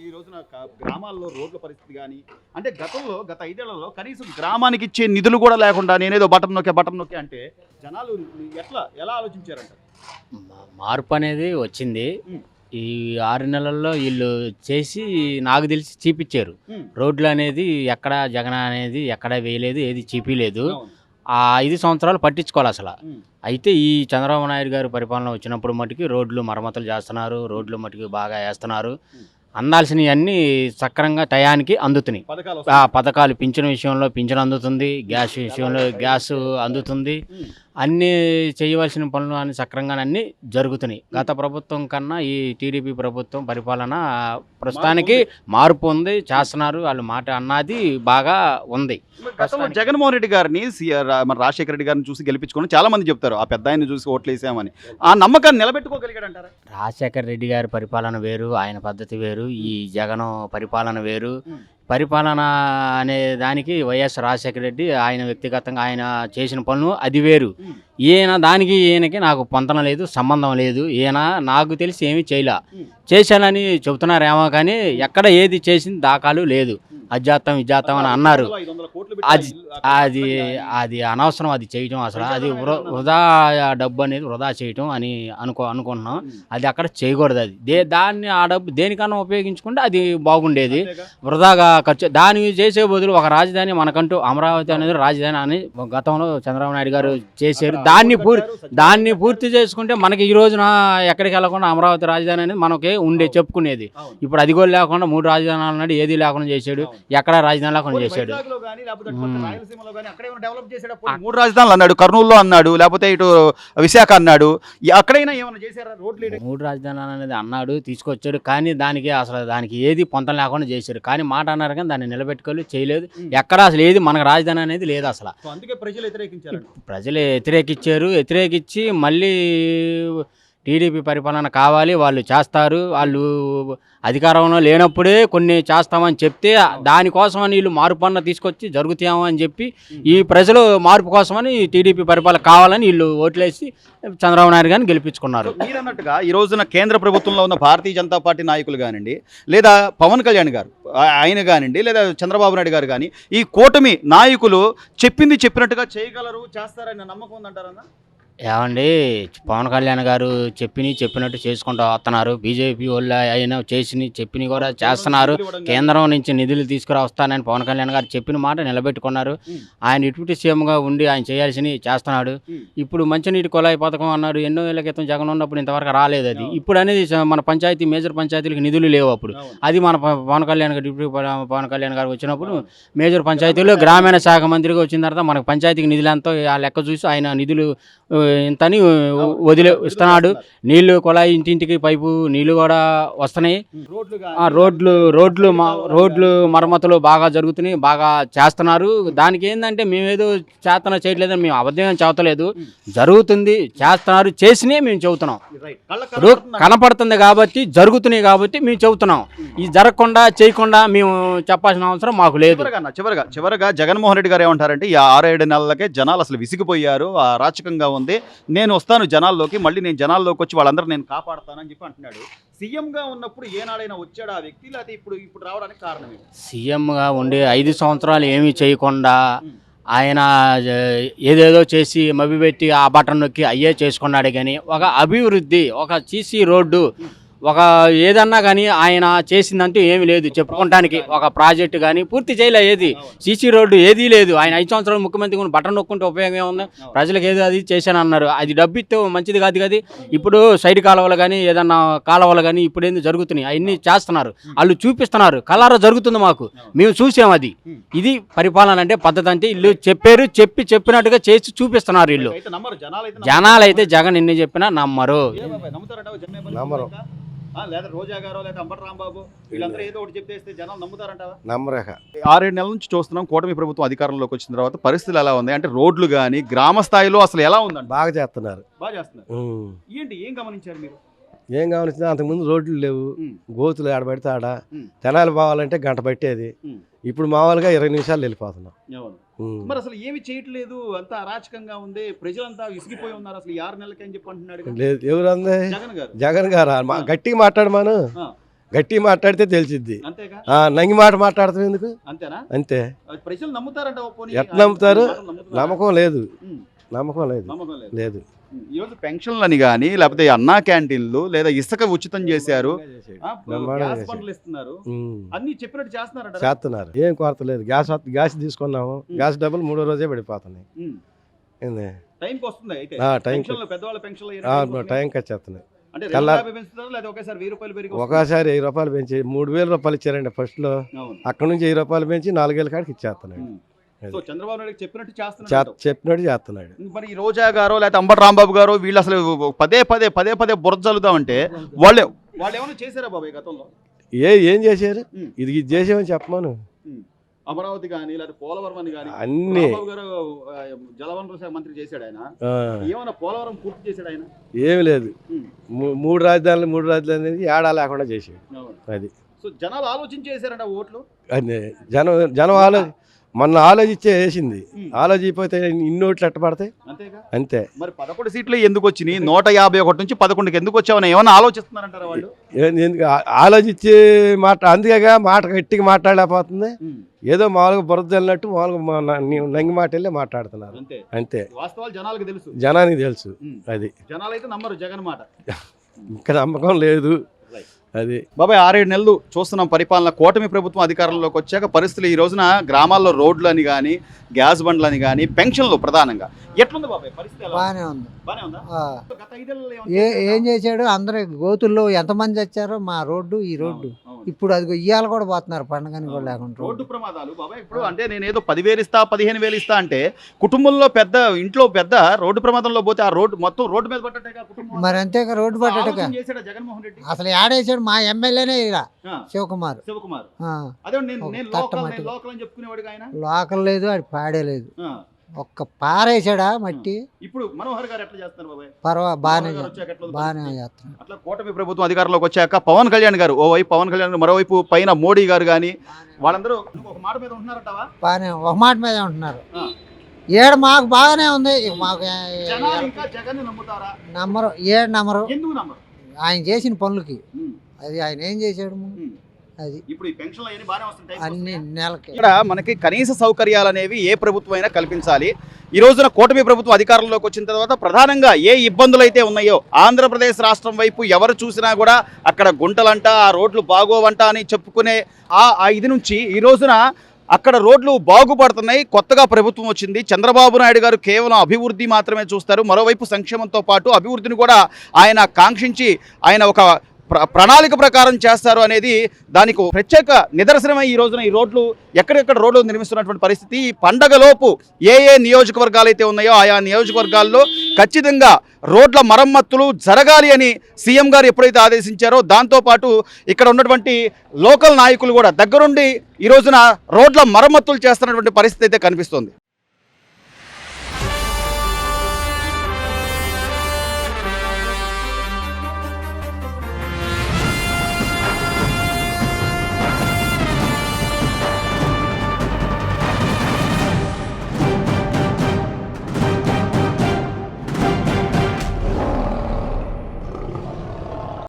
ఈ రోజున గ్రామాల్లో రోడ్ల పరిస్థితి గాని, అంటే గత 5 ఏళ్లలో కనీసం గ్రామానికి ఇచ్చే నిధులు కూడా లేకుండా నేనేదో బటన్ నొక్కే అంటే జనాలు ఎలా ఆలోచించారంటారు? మార్పు అనేది వచ్చింది. హ్మ్. ఈ 6 నెలల్లో ఈళ్ళు చేసి నాకు తెలిసి చీపిచ్చారు. హ్మ్. రోడ్లనేది ఎక్కడ జగన్ అనేది ఎక్కడ వేయలేదు, ఏది చీపీలేదు. అవును. ఆ 5 సంవత్సరాలు పట్టించుకోవాలసల. హ్మ్. అయితే ఈ చంద్రబాబు నాయుడు గారి పరిపాలన వచ్చినప్పుడు మట్టుకి రోడ్లు మరమ్మతులు చేస్తున్నారు. రోడ్లు మట్టుకు బాగా ఏస్తున్నారు. హ్మ్. అందాల్సినయన్నీ సక్రమంగా టయానికి అందుతున్నాయి. పథకాలు ఆ వస్తున్నాయి. పథకాలు పింఛను విషయంలో పింఛను అందుతుంది. గ్యాస్ విషయంలో గ్యాసు అందుతుంది. హ్మ్. అన్నీ చేయవలసిన పనులు అన్ని సక్రమంగా అన్నీ జరుగుతున్నాయి. గత ప్రభుత్వం కన్నా ఈ టీడీపీ ప్రభుత్వం పరిపాలన ప్రస్తుతానికి మార్పు ఉంది. చేస్తున్నారు. వాళ్ళు మాట అన్నది బాగా ఉంది. గతంలో జగన్మోహన్ రెడ్డి గారిని మన రాజశేఖర రెడ్డి గారిని చూసి గెలిపించుకొని చాలా మంది చెప్తారు. ఆ పెద్ద ఆయన్ని చూసి ఓట్లేసామని. ఆ నమ్మకాన్ని నిలబెట్టుకోగలిగాడంటారా? రాజశేఖర రెడ్డి గారి పరిపాలన వేరు, ఆయన పద్ధతి వేరు, ఈ జగన్ పరిపాలన వేరు. హ్మ్. పరిపాలన అనే దానికి వైఎస్ రాజశేఖర రెడ్డి ఆయన వ్యక్తిగతంగా ఆయన చేసిన పనులు అది వేరు. హ్మ్. ఈయనకి నాకు పొంతన లేదు, సంబంధం లేదు. ఈయన నాకు తెలిసి ఏమీ చేయలే. హ్మ్. చేశానని చెబుతున్నారేమో కానీ ఎక్కడ ఏది చేసిన దాఖలు లేదు. అజ్జాతం ఇజ్జాతం అని అన్నారు. 500 కోట్లు పెట్టి అది ఆ అది ఇల్లు అక్కడ అది అనవసరం అది చేయటం అసలు. అది వృధా డబ్బు అనేది వృధా చేయటం అని అనుకుంటున్నాం. హ్మ్. అది అక్కడ చేయకూడదు. అది దాన్ని ఆ డబ్బు దేనికన్నా ఉపయోగించుకుంటే అది బాగుండేది. అంతేగా? వృధాగా ఖర్చు దాన్ని చేసే బదులు ఒక రాజధాని మనకంటూ అమరావతి అనేది రాజధాని అని గతంలో చంద్రబాబు నాయుడు గారు చేశారు. దాన్ని పూర్తి చేసుకుంటే మనకి ఈ రోజున ఎక్కడికి వెళ్ళకుండా అమరావతి రాజధాని అనేది మనకి ఉండే చెప్పుకునేది. అవును. ఇప్పుడు అది కూడా లేకుండా 3 రాజధానులు అన్నాడు, ఏది లేకుండా చేశాడు. అవును. ఎక్కడ రాజధాని లేకుండా చేశాడు. వైజాగ్‌లో గాని, లేకపోతే అటు పక్క మ్మ్. రాయలసీమలో గాని అక్కడ ఏమైనా డెవలప్ చేసాడా? పోనీ 3 రాజధానులు అన్నాడు. కర్నూలులో అన్నాడు, లేకపోతే ఇటు విశాఖ అన్నాడు. అక్కడైనా ఏమైనా చేశారా రోడ్లు? 3 రాజధానులు అనేది అన్నాడు, తీసుకొచ్చాడు. కానీ దానికి ఏది పొంతం లేకుండా చేశారు. కానీ మాట అన్నారు కానీ దాన్ని నిలబెట్టుకోలేదు, చేయలేదు. ఎక్కడ అసలు ఏది మనకు రాజధాని అనేది లేదు అసలు. సో అందుకే ప్రజలు వ్యతిరేకించారు. ప్రజలు వ్యతిరేకించి మళ్ళీ టీడీపీ పరిపాలన కావాలి, వాళ్ళు చేస్తారు. వాళ్ళు అధికారంలో లేనప్పుడే కొన్ని చేస్తామని చెప్తే దానికోసమని వీళ్ళు మార్పు తీసుకొచ్చి జరుగుతామో అని చెప్పి ఈ ప్రజలు మార్పు కోసమని టీడీపీ పరిపాలన కావాలని వీళ్ళు ఓట్లేసి చంద్రబాబు నాయుడు గారిని గెలిపించుకున్నారు. మీరన్నట్టుగా ఈ రోజున కేంద్ర ప్రభుత్వంలో ఉన్న భారతీయ జనతా పార్టీ నాయకులు కానివ్వండి, లేదా పవన్ కళ్యాణ్ గారు ఆయన కానివ్వండి, లేదా చంద్రబాబు నాయుడు గారు కానీ ఈ కూటమి నాయకులు చెప్పింది చెప్పినట్టుగా చేయగలరు, చేస్తారన్న నమ్మకం ఉందంటారన్నా? ఏమండి, పవన్ కళ్యాణ్ గారు చెప్పినట్టు చేసుకుంటూ వస్తున్నారు. బీజేపీ వాళ్ళు అయినా చెప్పినవి కూడా చేస్తున్నారు. కేంద్రం నుంచి నిధులు వస్తానని పవన్ కళ్యాణ్ గారు చెప్పిన మాట నిలబెట్టుకున్నారు. ఆయన డిప్యూటీ సీఎంగా ఉండి ఆయన చేయాల్సినవి చేస్తున్నాడు. ఇప్పుడు మంచినీటి కుళాయి పథకం అన్నాడు. ఎన్నో ఏళ్ల క్రితం జగన్ ఉన్నప్పుడు ఇంతవరకు రాలేదు అది. ఇప్పుడు అనేది మన మేజర్ పంచాయతీలకు నిధులు లేవు. అప్పుడు అది మన పవన్ కళ్యాణ్ గారు డిప్యూటీ పవన్ కళ్యాణ్ గారు వచ్చినప్పుడు మేజర్ పంచాయతీలు గ్రామీణ శాఖ మంత్రిగా వచ్చిన తర్వాత మనకు పంచాయతీకి నిధులు ఎంతో ఆ లెక్క చూసి ఆయన నిధులు ఇంతని ఇస్తున్నాడు. నీళ్లు కుళాయి ఇంటింటికి పైపు నీళ్లు కూడా వస్తున్నాయి. రోడ్లు మరమ్మతులు బాగా జరుగుతున్నాయి, బాగా చేస్తున్నారు. దానికి ఏంటంటే మేమేదో చేయట్లేదని మేము అబద్ధం చెబుతలేదు. జరుగుతుంది, చేస్తున్నారు, చేసినే మేము చెబుతున్నాం. కనపడుతుంది కాబట్టి జరుగుతున్నాయి కాబట్టి మేము చెబుతున్నాం. ఇది జరగకుండా చేయకుండా మేము చెప్పాల్సిన అవసరం మాకు లేదు. చివరగా జగన్మోహన్ రెడ్డి గారు ఏమంటారంటే ఈ 6-7 నెలలకే జనాలు అసలు విసిగిపోయారు, అరాచకంగా ఉంది, నేను వస్తాను జనాల్లోకి, మళ్ళీ నేను జనాల్లోకి వచ్చి వాళ్ళందరూ నేను కాపాడుతానని చెప్పి అంటున్నాడు. సీఎంగా ఉన్నప్పుడు ఏనాడైనా వచ్చాడు ఆ వ్యక్తి, లేకపోతే ఇప్పుడు రావడానికి కారణం ఏంటి? సీఎంగా ఉండి 5 సంవత్సరాలు ఏమీ చేయకుండా ఆయన ఏదేదో చేసి మభ్యపెట్టి ఆ బటన్ నొక్కి అయ్యే చేసుకున్నాడు. కానీ ఒక అభివృద్ధి, ఒక సీసీ రోడ్డు, ఒక ఏదన్నా కానీ ఆయన చేసిందంటూ ఏమీ లేదు చెప్పుకోవటానికి. ఒక ప్రాజెక్టు కానీ పూర్తి చేయలే, ఏది సీసీ రోడ్డు ఏదీ లేదు. ఆయన 5 సంవత్సరాలు ముఖ్యమంత్రి బటన్ నొక్కుంటే ఉపయోగం ఏముంది? ప్రజలకు ఏదో అది చేశాను అన్నారు. అది డబ్బు ఇస్తే మంచిది కాదు కదా. ఇప్పుడు సైడ్ కాలువలు కానీ ఏదన్నా కాలువలు కానీ ఇప్పుడు ఏంది జరుగుతున్నాయి, అవన్నీ చేస్తున్నారు, వాళ్ళు చూపిస్తున్నారు, కలరా జరుగుతుంది మాకు, మేము చూసాం. ఇది పరిపాలన అంటే పద్ధతి. అంటే వీళ్ళు చెప్పినట్టుగా చేసి చూపిస్తున్నారు. వీళ్ళు జనాలైతే జగన్ ఎన్ని చెప్పినా నమ్మరు. లేదా రోజా గారో లేదా అంబటి రాంబాబు వీళ్ళందరూ ఏదో ఒకటి చెప్పేస్తే జనాలు నమ్ముతారంటావా? నమ్మరేఖ 6-7 నెలల నుంచి చూస్తున్నాం కూటమి ప్రభుత్వం అధికారంలోకి వచ్చిన తర్వాత పరిస్థితులు ఎలా ఉంది అంటే రోడ్లు కానీ గ్రామ స్థాయిలో అసలు ఎలా ఉందండి? బాగా చేస్తున్నారు. బాగా చేస్తున్నారు. ఏంటి ఏం గమనించారు మీరు? ఏం గమనించినా అంతకుముందు రోడ్లు లేవు, గోతులు ఆడబడితే ఆడ తెనాలి పోవాలంటే గంట పట్టేది. ఇప్పుడు మామూలుగా 20 నిమిషాలు వెళ్ళిపోతున్నాం. మరి అసలు ఏమి చేయట్లేదు, అంతా అరాచకంగా ఉంది, ప్రజలంతా విసిగిపోయి ఉన్నారు. అసలు 6 నెలలకి అని చెప్పి అంటున్నాడు. లేదు, ఎవరు అంది? జగన్ గారు. జగన్ గారు గట్టిగా మాట్లాడమాను, గట్టి మాట్లాడితే తెలిసిద్ది. అంతేగా, నంగి మాట మాట్లాడతాం ఎందుకు? అంతేనా? అంతే. ప్రజలు నమ్ముతారంట ఎట్లా నమ్ముతారు? నమ్మకం లేదు, నమ్మకం లేదు, లేదు. ఈరోజు పెన్షన్లని కానీ లేకపోతే అన్నా క్యాంటీన్లు లేదా ఇసుక ఉచితం చేశారు, గ్యాస్ బండ్లు ఇస్తున్నారు, అన్ని చెప్పినట్టు చేస్తున్నారంట. చేస్తున్నారు, ఏం కొరత లేదు. గ్యాస్ తీసుకున్నాము, గ్యాస్ డబ్బులు 3వ రోజే పడిపోతున్నాయి. టైంకి వస్తుంది అయితే టైం పెద్దవాళ్ళ పెన్షన్లు టైంకి వచ్చేస్తున్నాయి. అంటే పెంచుతారు లేదా ఒకేసారి 1000 రూపాయలు పెరిగి ఒకసారి 1000 రూపాయలు పెంచి 3000 రూపాయలు ఇచ్చారండి ఫస్ట్ లో. అక్కడ నుంచి 1000 రూపాయలు పెంచి 4000 కాడికి ఇచ్చేస్తున్నాడు. సో చంద్రబాబు నాయుడు చెప్పినట్టు చేస్తున్నాడు. మరి ఈ రోజా గారో లేకపోతే అంబటి రాంబాబు గారు వీళ్ళు అసలు పదే పదే బురద చల్లుదామంటే వాళ్ళు ఏమైనా చేశారా బాబాయ్ గతంలో? ఏం చేశారు? ఇది చేసామని చెప్పమాను. అమరావతి కానీ లేదా పోలవరం అని కానీ అన్ని గారు జలవనరుల శాఖ మంత్రి చేశాడు ఆయన. ఏమైనా పోలవరం పూర్తి చేశాడు ఆయన? ఏమి లేదు. 3 రాజధానులు ఏడా లేకుండా చేసాడు. అది సో జనాలు ఆలోచించి చేశారంట ఓట్లు. అదే జనం మొన్న ఆలోచించే వేసింది. ఆలోచించకపోతే ఇన్ని ఓట్లు ఎట్ట పడతాయి? అంతే. మరి 11 సీట్లు ఎందుకు వచ్చినాయి? 151 నుంచి 11కి ఎందుకు వచ్చావని ఏమైనా ఆలోచిస్తున్నారంటారా వాళ్ళు? ఎందుకు ఆలోచించి అందుకేగా మాట గట్టిగా మాట్లాడలేకపోతుంది. ఏదో మామూలుగా బురద వెళ్ళినట్టు మామూలుగా నంగి మాట వెళ్ళి మాట్లాడుతున్నారు. అంతే. వాస్తవాలు జనానికి తెలుసు. అది జనాలు అయితే నమ్మరు జగన్ మాట. ఇంకా నమ్మకం లేదు. అది బాబాయ్ 6-7 నెలలు చూస్తున్నాం పరిపాలన. కూటమి ప్రభుత్వం అధికారంలోకి వచ్చాక పరిస్థితులు ఈ రోజున గ్రామాల్లో రోడ్లు అని కానీ గ్యాస్ బండ్లు అని కానీ పెన్షన్లు ప్రధానంగా ఎట్లుంది బాబాయ్ పరిస్థితి? బాగానే ఉంది. ఏం చేశాడు? అందరూ గోతుల్లో ఎంతమంది వచ్చారో మా రోడ్డు ఈ రోడ్డు ఇప్పుడు అది ఇయ్యాల కూడా పోతున్నారు పండుగని కూడా లేకుండా. రోడ్డు ప్రమాదాలు బాబాయ్ ఇప్పుడు అంటే నేను ఏదో 10,000 ఇస్తా 15,000 ఇస్తా అంటే కుటుంబంలో ఇంట్లో పెద్ద రోడ్డు ప్రమాదంలో పోతే ఆ రోడ్డు మొత్తం రోడ్డు మీద పట్టేగా కుటుంబం. మరి అంతేగా రోడ్డు పట్టేగా. జగన్మోహన్ రెడ్డి అసలు ఏడేసాడు మా ఎమ్మెల్యేనే ఇలా శివకుమార్. లోకల్ లేదు, అది పాడేలేదు. ఒక్క పారేసాడా మట్టి. ఇప్పుడు మనోహర్ గారు ఎట్లా చేస్తున్నారు బాబాయ్? బాగానే చేస్తున్నారు. అట్లా కూటమి ప్రభుత్వం అధికారంలోకి వచ్చాక పవన్ కళ్యాణ్ గారు ఓవైపు పవన్ కళ్యాణ్ గారు మరోవైపు పైన మోడీ గారు కానీ వాళ్ళందరూ ఒక మాట మీద ఉంటున్నారంటావా? బాగానే ఒక మాట మీద ఉంటున్నారు. ఏడు మాకు బాగానే ఉంది. మాకు నమ్మరు. ఏడు నమ్మరు. ఆయన చేసిన పనులకి. అది ఆయన ఏం చేశాడు? అది ఇప్పుడు ఈ పెన్షన్లు అన్ని బాగానే వస్తుంటాయి. అన్ని నెలకి ఇక్కడ మనకి కనీస సౌకర్యాలు అనేవి ఏ ప్రభుత్వం అయినా కల్పించాలి. ఈ రోజున కూటమి ప్రభుత్వం అధికారంలోకి వచ్చిన తర్వాత ప్రధానంగా ఏ ఇబ్బందులు అయితే ఉన్నాయో ఆంధ్రప్రదేశ్ రాష్ట్రం వైపు ఎవరు చూసినా కూడా అక్కడ గుంటలంట, ఆ రోడ్లు బాగోవంట అని చెప్పుకునే ఆ ఇది నుంచి ఈ రోజున అక్కడ రోడ్లు బాగుపడుతున్నాయి. కొత్తగా ప్రభుత్వం వచ్చింది. చంద్రబాబు నాయుడు గారు కేవలం అభివృద్ధి మాత్రమే చూస్తారు. మరోవైపు సంక్షేమంతో పాటు అభివృద్ధిని కూడా ఆయన కాంక్షించి ఆయన ఒక ప్రణాళిక ప్రకారం చేస్తారు అనేది దానికి ప్రత్యేక నిదర్శనమై ఈ రోజున ఈ రోడ్లు ఎక్కడెక్కడ రోడ్లు నిర్మిస్తున్నటువంటి పరిస్థితి. ఈ పండగలోపు ఏ నియోజకవర్గాలు అయితే ఉన్నాయో ఆయా నియోజకవర్గాల్లో ఖచ్చితంగా రోడ్ల మరమ్మతులు జరగాలి అని సీఎం గారు ఎప్పుడైతే ఆదేశించారో దాంతోపాటు ఇక్కడ ఉన్నటువంటి లోకల్ నాయకులు కూడా దగ్గరుండి ఈ రోజున రోడ్ల మరమ్మతులు చేస్తున్నటువంటి పరిస్థితి అయితే కనిపిస్తుంది.